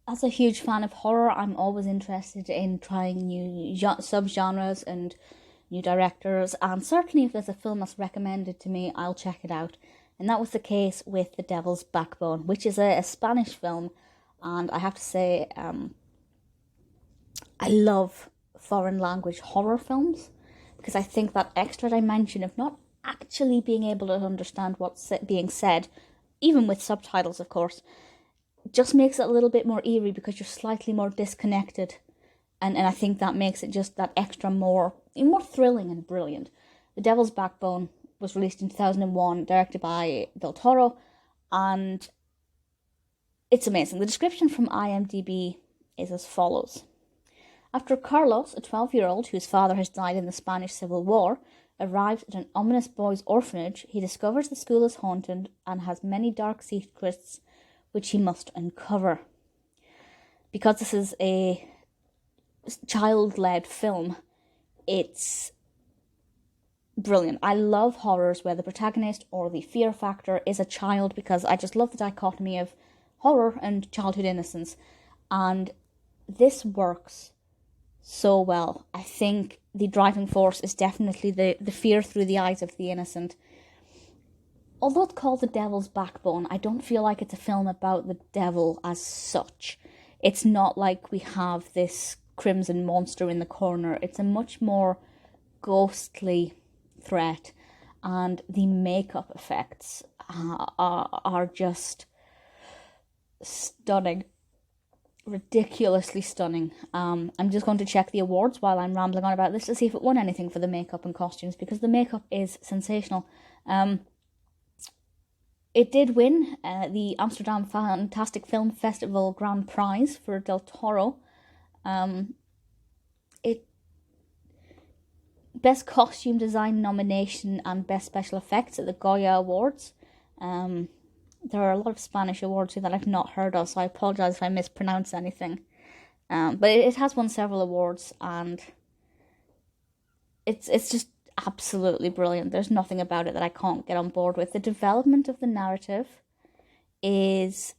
as a huge fan of horror, I'm always interested in trying new subgenres and new directors, and certainly if there's a film that's recommended to me, I'll check it out. And that was the case with The Devil's Backbone, which is a Spanish film, and I have to say, I love foreign language horror films, because I think that extra dimension of not actually being able to understand what's being said, even with subtitles of course, just makes it a little bit more eerie because you're slightly more disconnected. And I think that makes it just that extra more thrilling and brilliant. The Devil's Backbone was released in 2001, directed by Del Toro, and it's amazing. The description from IMDb is as follows. After Carlos, a 12-year-old whose father has died in the Spanish Civil War, arrives at an ominous boys' orphanage, he discovers the school is haunted and has many dark secrets which he must uncover. Because this is a child-led film, it's brilliant. I love horrors where the protagonist or the fear factor is a child, because I just love the dichotomy of horror and childhood innocence, and this works so well. I think the driving force is definitely the fear through the eyes of the innocent. Although it's called The Devil's Backbone, I don't feel like it's a film about the devil as such. It's not like we have this crimson monster in the corner. It's a much more ghostly threat, and the makeup effects are just stunning. Ridiculously stunning. I'm just going to check the awards while I'm rambling on about this to see if it won anything for the makeup and costumes, because the makeup is sensational. It did win the Amsterdam Fantastic Film Festival Grand Prize for Del Toro. Best Costume Design nomination and Best Special Effects at the Goya Awards. There are a lot of Spanish awards here that I've not heard of, so I apologise if I mispronounce anything. But it has won several awards, and it's just absolutely brilliant. There's nothing about it that I can't get on board with. The development of the narrative is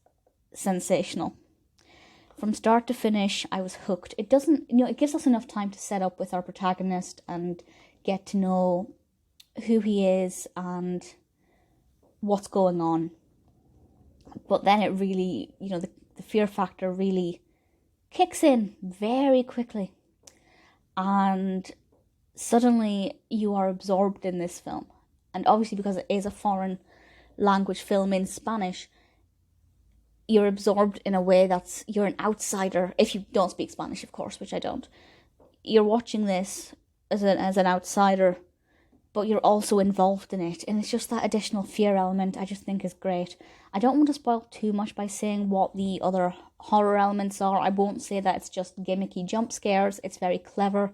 sensational. From start to finish, I was hooked. It doesn't, it gives us enough time to set up with our protagonist and get to know who he is and what's going on. But then it really, the fear factor really kicks in very quickly. And suddenly you are absorbed in this film. And obviously because it is a foreign language film in Spanish, you're absorbed in a way that's, you're an outsider, if you don't speak Spanish, of course, which I don't. You're watching this as an outsider, but you're also involved in it, and it's just that additional fear element I just think is great. I don't want to spoil too much by saying what the other horror elements are. I won't say that it's just gimmicky jump scares. It's very clever.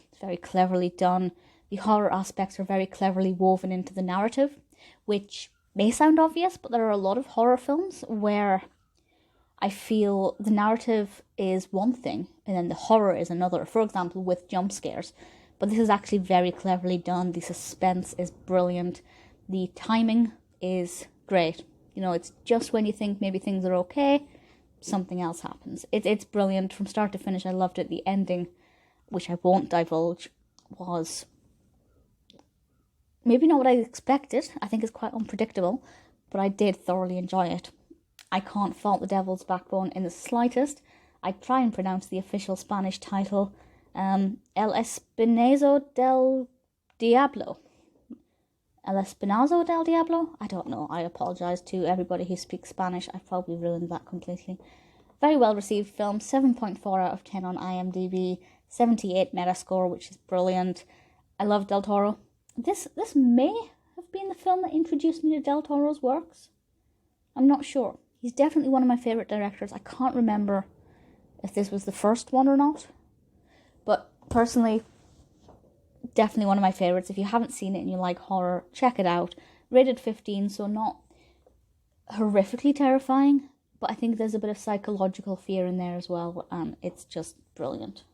It's very cleverly done. The horror aspects are very cleverly woven into the narrative, which may sound obvious, but there are a lot of horror films where I feel the narrative is one thing and then the horror is another. For example, with jump scares. But this is actually very cleverly done. The suspense is brilliant. The timing is great. It's just when you think maybe things are okay, something else happens. It's brilliant from start to finish. I loved it. The ending, which I won't divulge, was maybe not what I expected. I think it's quite unpredictable, but I did thoroughly enjoy it. I can't fault The Devil's Backbone in the slightest. I try and pronounce the official Spanish title, El Espinazo del Diablo. El Espinazo del Diablo? I don't know. I apologise to everybody who speaks Spanish. I've probably ruined that completely. Very well received film, 7.4 out of 10 on IMDb, 78 Metascore, which is brilliant. I love Del Toro. This may have been the film that introduced me to Del Toro's works. I'm not sure. He's definitely one of my favourite directors. I can't remember if this was the first one or not. But personally, definitely one of my favourites. If you haven't seen it and you like horror, check it out. Rated 15, so not horrifically terrifying, but I think there's a bit of psychological fear in there as well, and it's just brilliant.